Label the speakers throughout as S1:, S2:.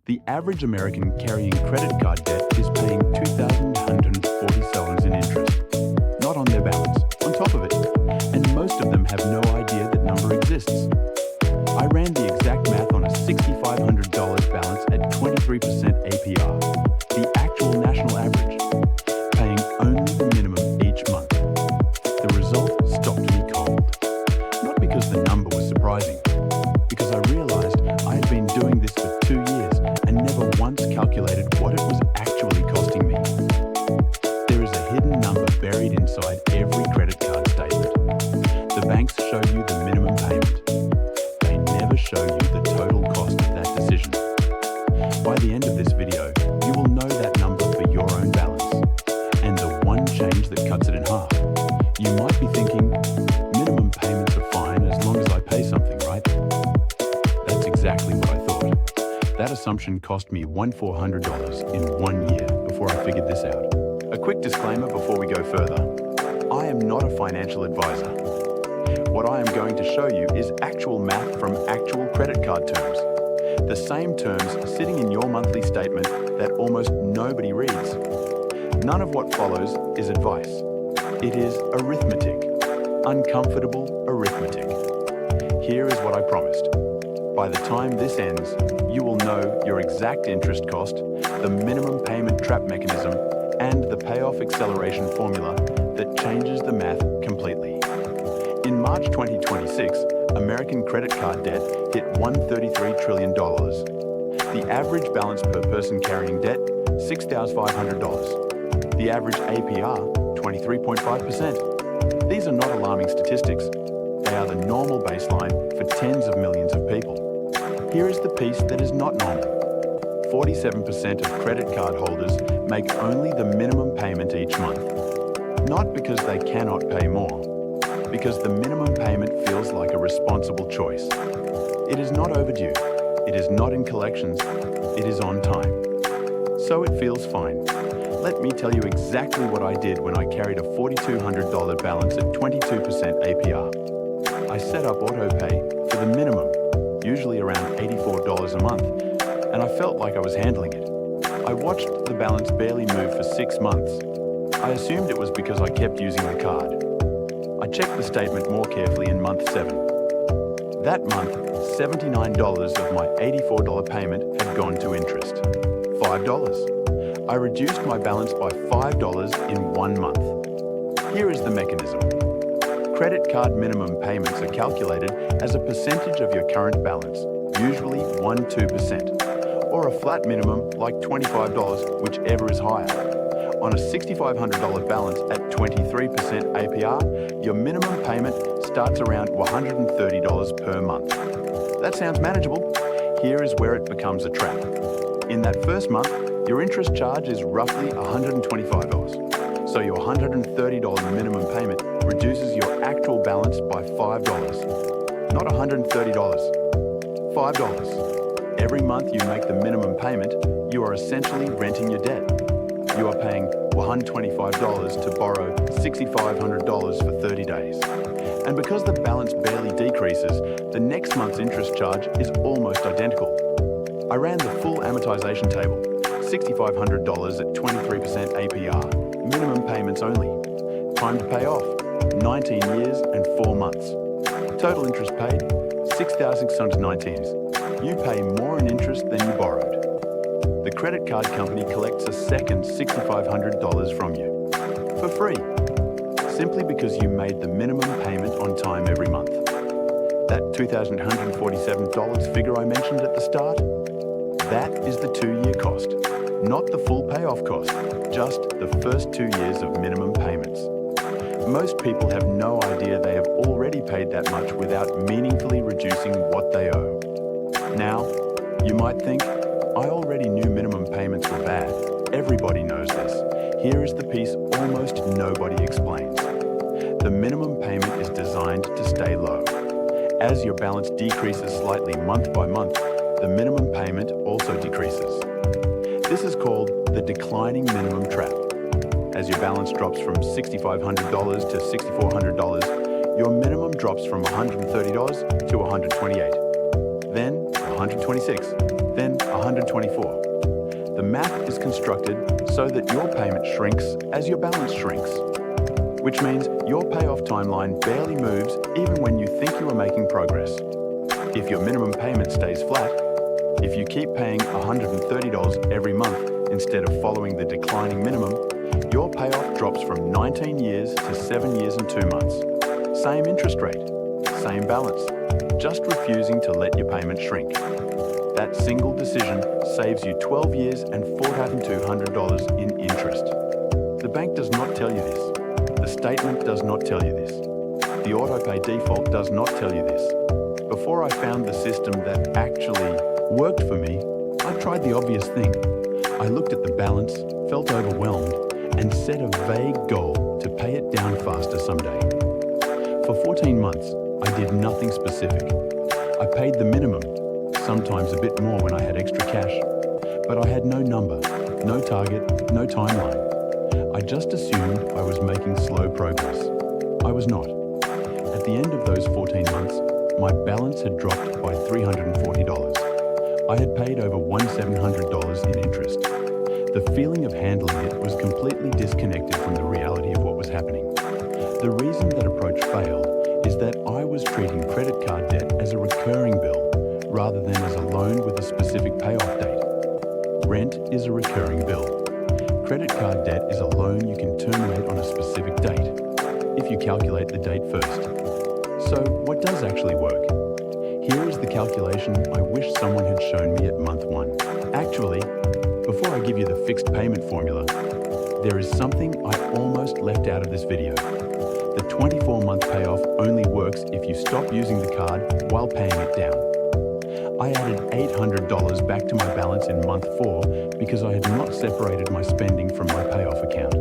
S1: The average American carrying credit card debt is paying $2,140 in interest, not on their balance, on top of it. And most of them have no idea that number exists. I ran the exact math on a $6,500 balance at 23% APR, the actual national average, paying only the minimum each month. The result stopped me cold. Not because the number was surprising, because I realized I had been doing this for 2 years and never once calculated what it was actually costing me. There is a hidden number buried inside every credit card statement. The banks show you the minimum payment. They never show you the total cost of that decision. By the end of this video, you will know that number for your own balance and the one change that cuts it in half. You might be thinking, minimum payments are fine as long as I pay something, right? That's exactly what I thought. That assumption cost me $1,400 in 1 year before I figured this out. A quick disclaimer before we go further. I am not a financial advisor. What I am going to show you is actual math from actual credit card terms. The same terms sitting in your monthly statement that almost nobody reads. None of what follows is advice. It is arithmetic. Uncomfortable arithmetic. Here is what I promised. By the time this ends, you will know your exact interest cost, the minimum payment trap mechanism, and the payoff acceleration formula that changes the math completely. In March 2026, American credit card debt hit $133 trillion. The average balance per person carrying debt, $6,500. The average APR, 23.5%. These are not alarming statistics. They are the normal baseline for tens of millions of people. Here is the piece that is not normal. 47% of credit card holders make only the minimum payment each month. Not because they cannot pay more, because the minimum payment feels like a responsible choice. It is not overdue. It is not in collections. It is on time. So it feels fine. Let me tell you exactly what I did when I carried a $4,200 balance at 22% APR. I set up autopay for the minimum, usually around $84 a month, and I felt like I was handling it. I watched the balance barely move for 6 months. I assumed it was because I kept using the card. I checked the statement more carefully in month 7. That month, $79 of my $84 payment had gone to interest. $5. I reduced my balance by $5 in 1 month. Here is the mechanism. Credit card minimum payments are calculated as a percentage of your current balance, usually 1-2%, or a flat minimum like $25, whichever is higher. On a $6,500 balance at 23% APR, your minimum payment starts around $130 per month. That sounds manageable. Here is where it becomes a trap. In that first month, your interest charge is roughly $125. So your $130 minimum payment reduces your actual balance by $5. Not $130, $5. Every month you make the minimum payment, you are essentially renting your debt. You are paying $125 to borrow $6,500 for 30 days. And because the balance barely decreases, the next month's interest charge is almost identical. I ran the full amortization table, $6,500 at 23% APR, minimum payments only. Time to pay off, 19 years and 4 months. Total interest paid, $6,619. You pay more in interest than you borrowed. The credit card company collects a second $6,500 from you, for free, simply because you made the minimum payment on time every month. That $2,147 figure I mentioned at the start, that is the 2-year cost, not the full payoff cost, just the first 2 years of minimum payments. Most people have no idea they have already paid that much without meaningfully reducing what they owe. Now, you might think, I already knew minimum payments were bad. Everybody knows this. Here is the piece almost nobody explains. The minimum payment is designed to stay low. As your balance decreases slightly month by month, the minimum payment also decreases. This is called the declining minimum trap. As your balance drops from $6,500 to $6,400, your minimum drops from $130 to $128, then $126, then $130. 124. The math is constructed so that your payment shrinks as your balance shrinks, which means your payoff timeline barely moves even when you think you are making progress. If your minimum payment stays flat, if you keep paying $130 every month instead of following the declining minimum, your payoff drops from 19 years to 7 years and 2 months. Same interest rate, same balance, just refusing to let your payment shrink. That single decision saves you 12 years and $4,200 in interest. The bank does not tell you this. The statement does not tell you this. The autopay default does not tell you this. Before I found the system that actually worked for me, I tried the obvious thing. I looked at the balance, felt overwhelmed, and set a vague goal to pay it down faster someday. For 14 months, I did nothing specific. I paid the minimum, sometimes a bit more when I had extra cash, but I had no number, no target, no timeline. I just assumed I was making slow progress. I was not. At the end of those 14 months, my balance had dropped by $340. I had paid over $1,700 in interest. The feeling of handling it was completely disconnected from the reality of what was happening. The reason that approach failed is that I was treating credit card debt as a recurring bill rather than as a loan with a specific payoff date. Rent is a recurring bill. Credit card debt is a loan you can terminate on a specific date, if you calculate the date first. So what does actually work? Here is the calculation I wish someone had shown me at month 1. Actually, before I give you the fixed payment formula, there is something I almost left out of this video. The 24-month payoff only works if you stop using the card while paying it down. I added $800 back to my balance in month 4 because I had not separated my spending from my payoff account.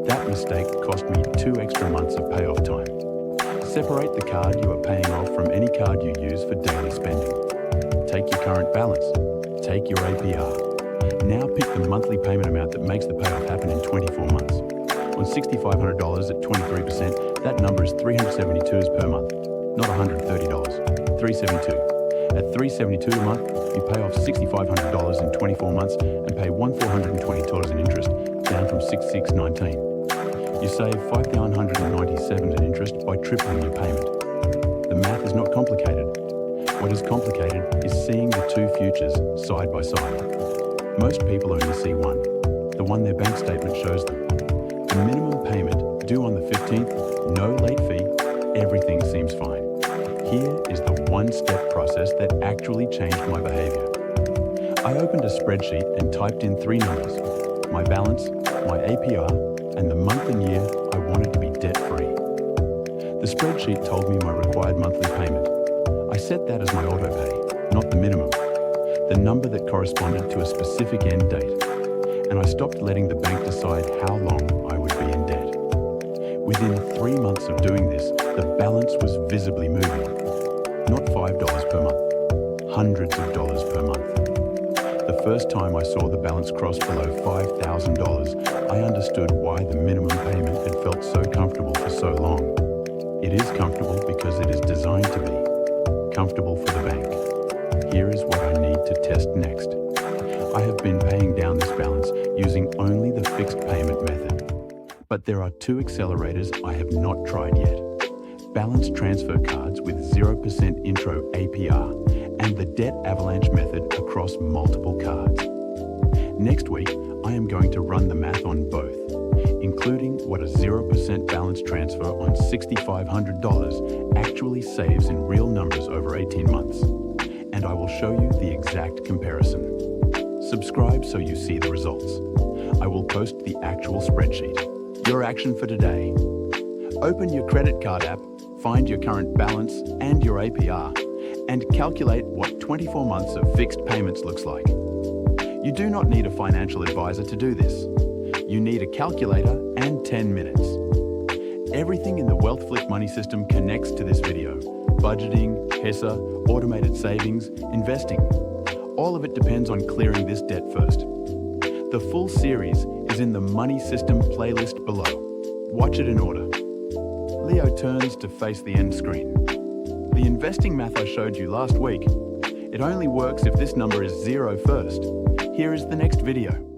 S1: That mistake cost me 2 extra months of payoff time. Separate the card you are paying off from any card you use for daily spending. Take your current balance. Take your APR. Now pick the monthly payment amount that makes the payoff happen in 24 months. On $6,500 at 23%, that number is $372 per month, not $130. $372. At $372 a month, you pay off $6,500 in 24 months and pay $1,420 in interest, down from $6,619. You save $5,197 in interest by tripling your payment. The math is not complicated. What is complicated is seeing the two futures side by side. Most people only see one, the one their bank statement shows them. The minimum payment due on the 15th, no late fee, everything seems fine. Here is the one-step process that actually changed my behavior. I opened a spreadsheet and typed in 3 numbers, my balance, my APR, and the month and year I wanted to be debt-free. The spreadsheet told me my required monthly payment. I set that as my autopay, not the minimum, the number that corresponded to a specific end date, and I stopped letting the bank decide how long I would be in debt. Within 3 months of doing this, the balance was visibly moving. Not $5 per month, hundreds of dollars per month. The first time I saw the balance cross below $5,000, I understood why the minimum payment had felt so comfortable for so long. It is comfortable because it is designed to be. Comfortable for the bank. Here is what I need to test next. I have been paying down this balance using only the fixed payment method. But there are 2 accelerators I have not tried yet. Balance transfer cards with 0% intro APR and the debt avalanche method across multiple cards. Next week, I am going to run the math on both, including what a 0% balance transfer on $6,500 actually saves in real numbers over 18 months. And I will show you the exact comparison. Subscribe so you see the results. I will post the actual spreadsheet. Your action for today. Open your credit card app, find your current balance and your APR, and calculate what 24 months of fixed payments looks like. You do not need a financial advisor to do this. You need a calculator and 10 minutes. Everything in the WealthFlick money system connects to this video. Budgeting, HESA, automated savings, investing. All of it depends on clearing this debt first. The full series is in the Money System playlist below. Watch it in order. Leo turns to face the end screen. The investing math I showed you last week, It only works if this number is 0 first. Here is the next video.